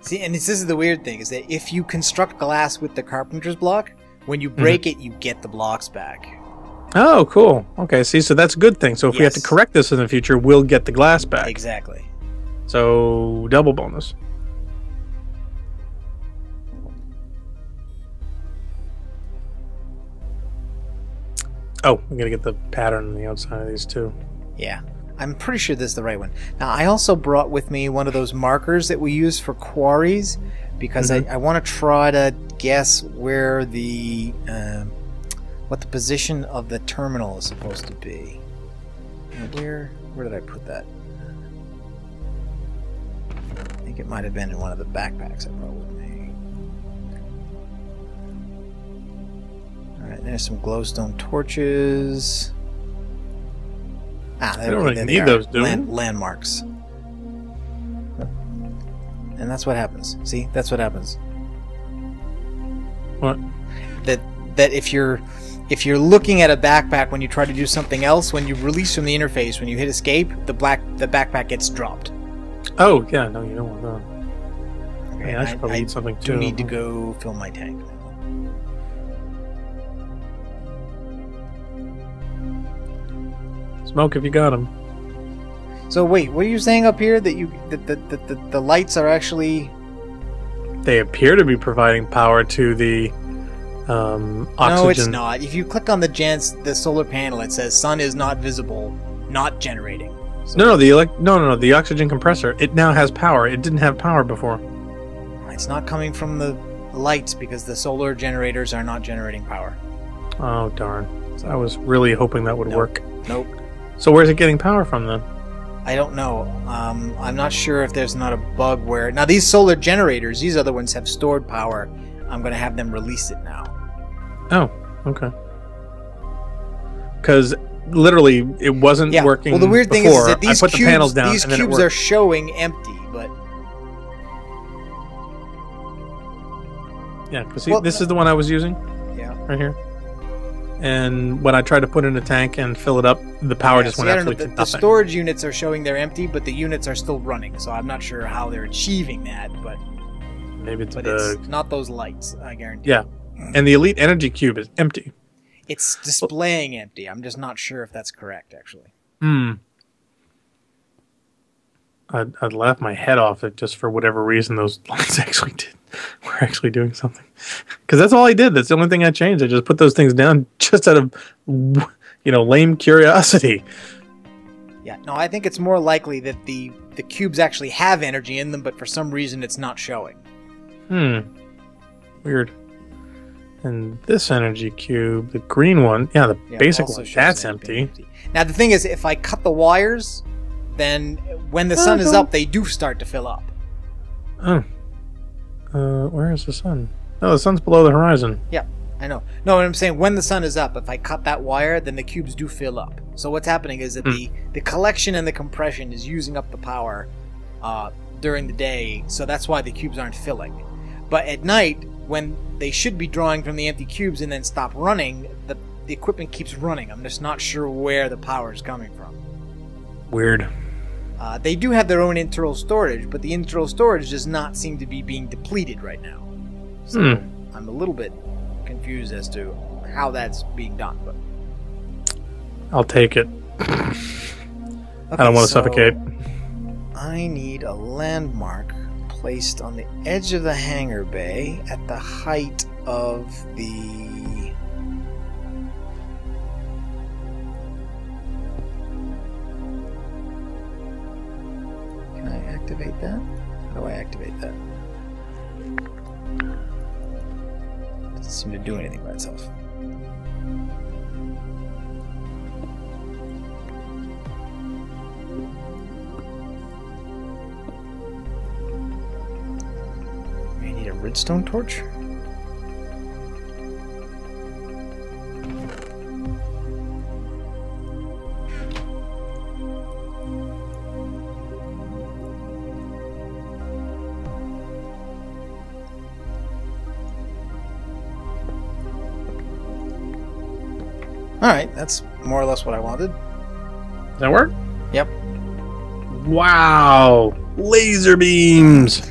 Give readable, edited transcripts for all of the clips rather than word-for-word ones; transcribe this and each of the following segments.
See, and this is the weird thing, is that if you construct glass with the carpenter's block, when you break it, you get the blocks back. Oh, cool. Okay, see, so that's a good thing. So if we have to correct this in the future, we'll get the glass back. Exactly. So, double bonus. Oh, we gotta get the pattern on the outside of these too. Yeah. I'm pretty sure this is the right one. Now, I also brought with me one of those markers that we use for quarries, because I want to try to guess where the what the position of the terminal is supposed to be. Where did I put that? I think it might have been in one of the backpacks I brought with me. Alright, there's some glowstone torches. Ah, I don't really need those, do we? Landmarks. And that's what happens. See? That's what happens. What? That if you're looking at a backpack when you try to do something else, when you release from the interface, when you hit escape, the backpack gets dropped. Oh, yeah, no, you don't want that. Okay, I should probably eat something too. I do need to go fill my tank. Smoke if you got them. So wait, what are you saying up here? That the lights are actually... They appear to be providing power to the oxygen. No, it's not. If you click on the solar panel, it says sun is not visible, not generating. So no, the oxygen compressor. It now has power. It didn't have power before. It's not coming from the lights because the solar generators are not generating power. Oh darn! So I was really hoping that would work. Nope. So where's it getting power from then? I don't know. I'm not sure if there's not a bug where... Now these solar generators, these other ones have stored power. I'm going to have them release it now. Oh, okay. Because literally it wasn't working. Well, the weird thing is that these the panels down, these cubes are showing empty, but... Yeah, because this is the one I was using. Yeah. Right here. And when I tried to put in a tank and fill it up, the power just went absolutely the storage units are showing they're empty, but the units are still running. So I'm not sure how they're achieving that, but maybe it's it's not those lights, I guarantee. Yeah, and the Elite Energy Cube is empty. It's displaying empty. I'm just not sure if that's correct, actually. I'd laugh my head off if just for whatever reason those lights were actually doing something. Because that's all I did. That's the only thing I changed. I just put those things down just out of, lame curiosity. Yeah, no, I think it's more likely that the cubes actually have energy in them, but for some reason it's not showing. Weird. And this energy cube, the green one, the basic one, that's empty. Now the thing is, if I cut the wires, then when the sun is up, they do start to fill up. Oh. Where is the sun? No, the sun's below the horizon. Yeah, I know. No, what I'm saying, when the sun is up, if I cut that wire, then the cubes do fill up. So what's happening is that the collection and the compression is using up the power during the day, so that's why the cubes aren't filling. But at night, when they should be drawing from the empty cubes and then stop running, the equipment keeps running. I'm just not sure where the power is coming from. Weird. They do have their own internal storage, but the internal storage does not seem to be being depleted right now. So I'm a little bit confused as to how that's being done. But I'll take it. Okay, I don't want to suffocate. I need a landmark placed on the edge of the hangar bay at the height of the... Can I activate that? How do I activate that? Doesn't seem to do anything by itself. I need a redstone torch? Alright, that's more or less what I wanted. Does that work? Yep. Wow! Laser beams!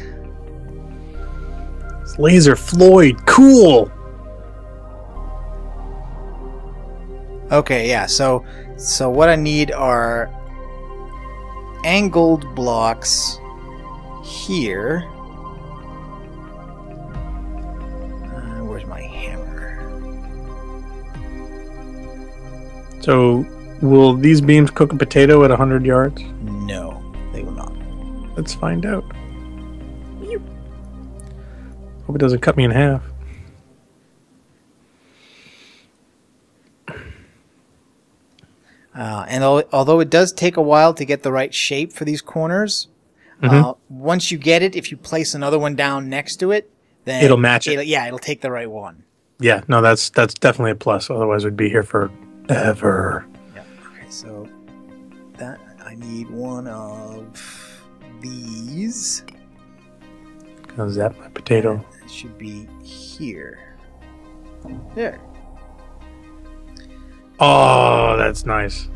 It's Laser Floyd. Cool. Okay, yeah. So what I need are angled blocks here. Where's my hammer? So, will these beams cook a potato at 100 yards? No, they will not. Let's find out. Hope it doesn't cut me in half. And although it does take a while to get the right shape for these corners, once you get it, if you place another one down next to it, then it'll match it. It'll take the right one. Yeah, no, that's definitely a plus. Otherwise, we'd be here forever. Yeah. Okay, so that I need one of these. Gonna zap my potato. It should be here. There. Oh, that's nice.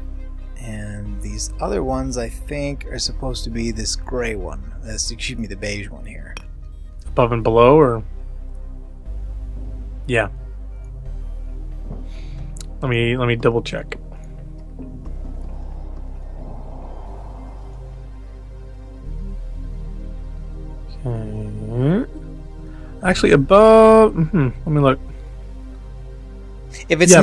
And these other ones, I think, are supposed to be this gray one. Excuse me, the beige one here. Above and below, or yeah. Let me double check. Okay. Actually, above. Let me look. If it's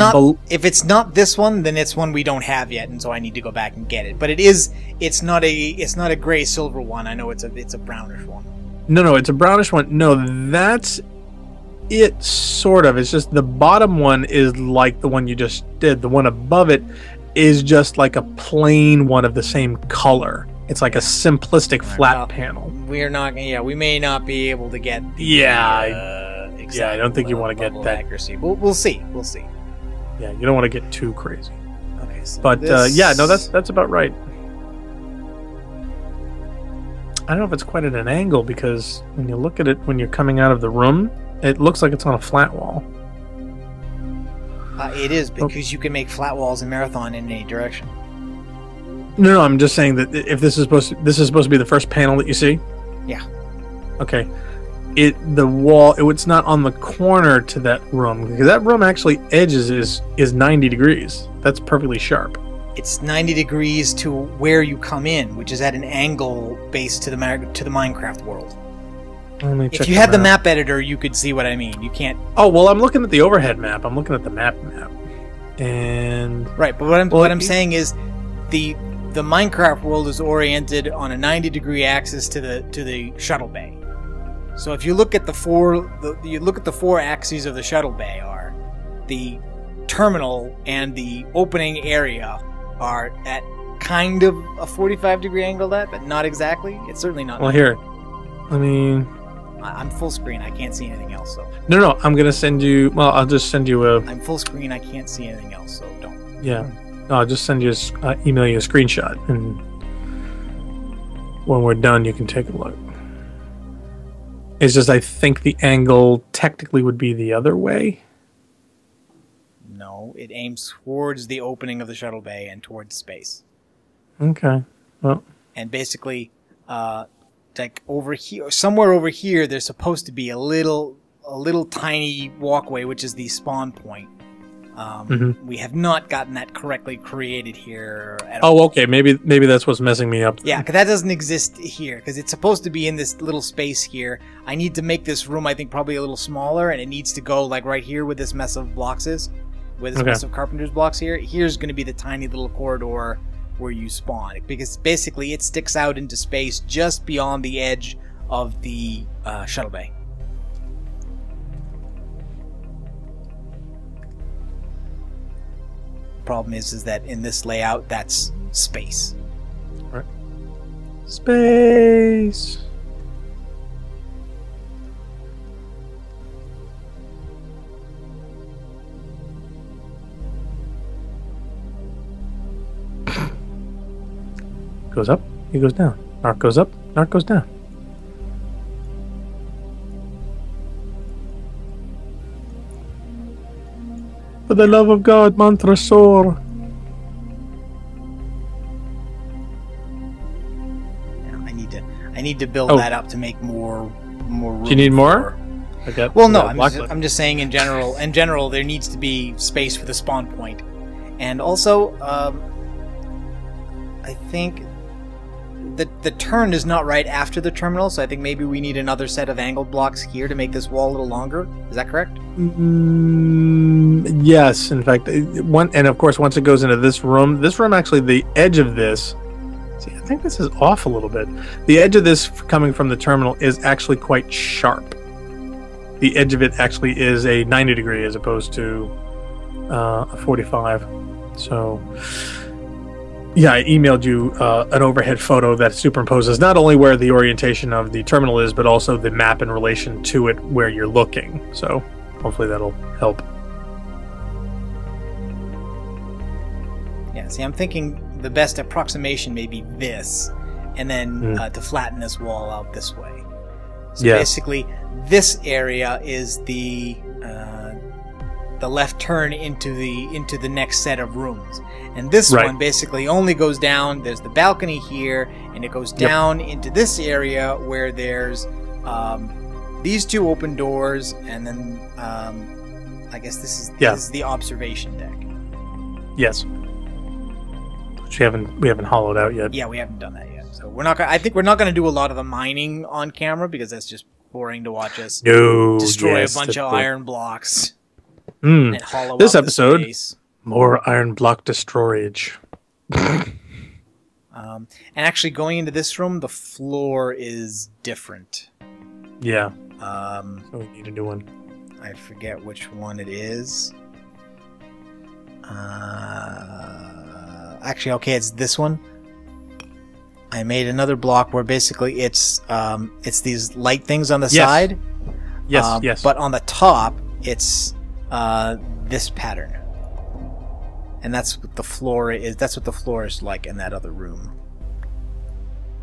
if it's not this one, then it's one we don't have yet, and so I need to go back and get it. But it's not a gray silver one. I know it's a brownish one. No, it's a brownish one. No, that's it, sort of. It's just the bottom one is like the one you just did. The one above it is just like a plain one of the same color. It's like a simplistic flat panel. We're not. Yeah, we may not be able to get. I don't think you want to get that accuracy. We'll see. We'll see. Yeah, you don't want to get too crazy. Okay, so but yeah, no, that's about right. I don't know if it's quite at an angle, because when you look at it when you're coming out of the room, it looks like it's on a flat wall. It is, because you can make flat walls in Marathon in any direction. No, I'm just saying that if this is supposed to be the first panel that you see. Yeah. Okay. The wall, it's not on the corner to that room, because that room actually edges is 90 degrees. That's perfectly sharp. It's 90 degrees to where you come in, which is at an angle based to the Minecraft world. Let me check. If you had the map editor, you could see what I mean. You can't. Oh well, I'm looking at the overhead map. I'm looking at the map, and right. But what I'm saying is, the Minecraft world is oriented on a 90-degree axis to the shuttle bay. So if you look at the four axes of the shuttle bay are the terminal and the opening area are at kind of a 45-degree angle, but not exactly. It's certainly not. Well, here, I mean, I'm full screen. I can't see anything else. So no, I'm gonna send you. Well, I'll just send you a. I'm full screen. I can't see anything else. So don't. Yeah, no, I'll just send you email you a screenshot, and when we're done, you can take a look. It's just I think the angle technically would be the other way. No, it aims towards the opening of the shuttle bay and towards space. Okay. Well. And basically, like over here, somewhere over here, there's supposed to be a little tiny walkway, which is the spawn point. We have not gotten that correctly created here at all. Oh, okay. Maybe that's what's messing me up. Yeah, because that doesn't exist here, because it's supposed to be in this little space here. I need to make this room, I think, probably a little smaller, and it needs to go like right here where this mess of blocks is, where this mess of carpenter's blocks here. Here's going to be the tiny little corridor where you spawn, because basically it sticks out into space just beyond the edge of the shuttle bay. Problem is that in this layout, that's space. Right. Space. Goes up, he goes down. Narc goes up, Narc goes down. For the love of God, Montresor. I need to build that up to make more room. Do you need more? Well, no, I'm just saying in general. In general, there needs to be space for the spawn point, and also, I think the turn is not right after the terminal, so I think maybe we need another set of angled blocks here to make this wall a little longer. Is that correct? Yes, in fact, and of course, once it goes into this room actually, the edge of this. See, I think this is off a little bit. The edge of this coming from the terminal is actually quite sharp. The edge of it actually is a 90 degree as opposed to a 45. So, yeah, I emailed you an overhead photo that superimposes not only where the orientation of the terminal is, but also the map in relation to it where you're looking. So, hopefully that'll help. Yeah, see, I'm thinking the best approximation may be this, and then to flatten this wall out this way. So basically, this area is the left turn into the next set of rooms, and this one basically only goes down. There's the balcony here, and it goes down into this area where there's these two open doors, and then I guess this is the observation deck. Yes. We haven't hollowed out yet. Yeah, we haven't done that yet. So we're not. I think we're not going to do a lot of the mining on camera because that's just boring to watch us destroy a bunch of iron blocks and hollow this out episode, the space. More iron block destroyage. And actually, going into this room, the floor is different. Yeah. So we need a new one. I forget which one it is. Actually, okay, it's this one. I made another block where basically it's these light things on the side. Yes, yes. But on the top, it's this pattern, and that's what the floor is. That's what the floor is like in that other room.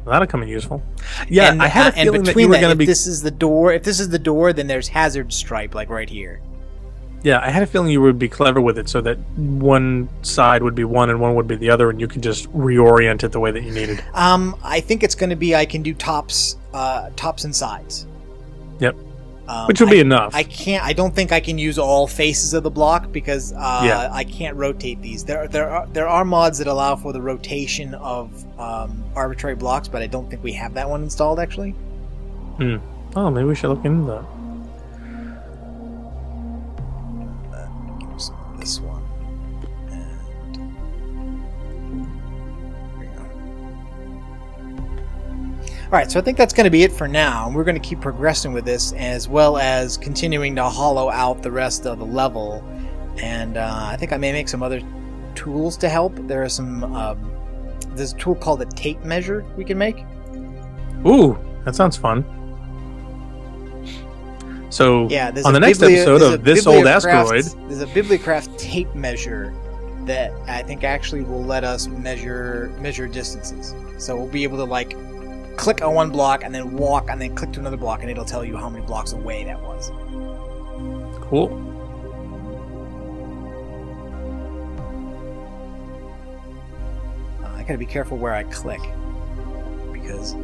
Well, that'll come in useful. Yeah, and I had a feeling that you were going to be. If this is the door, then there's hazard stripe like right here. Yeah, I had a feeling you would be clever with it so that one side would be one and one would be the other, and you could just reorient it the way that you needed. I think it's going to be I can do tops and sides. Yep. Which will be enough. I don't think I can use all faces of the block because I can't rotate these. There are mods that allow for the rotation of arbitrary blocks, but I don't think we have that one installed actually. Oh, maybe we should look into that. This one, and there we go. All right, so I think that's going to be it for now. We're going to keep progressing with this, as well as continuing to hollow out the rest of the level. And I think I may make some other tools to help. There are some. There's a tool called a tape measure we can make. Ooh, that sounds fun. So, yeah, on the next episode of This Old Asteroid... There's a Bibliocraft tape measure that I think actually will let us measure distances. So we'll be able to, like, click on one block and then walk and then click to another block, and it'll tell you how many blocks away that was. Cool. I gotta be careful where I click, because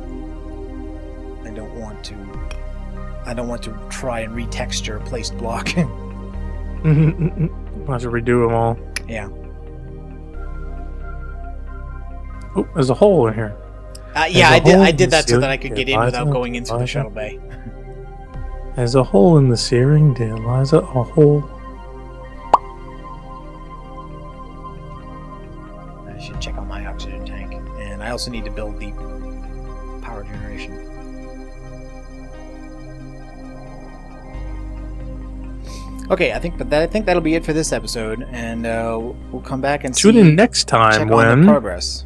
I don't want to try and retexture a placed block. I'll have to redo them all. Yeah. Oh, there's a hole in here. Yeah, I did that so that I could get in without going into the shuttle bay. There's a hole in the ceiling, dear Liza. A hole. I should check on my oxygen tank, and I also need to build the power generation. Okay, I think that'll be it for this episode, and we'll come back and tune in next time check when on the progress.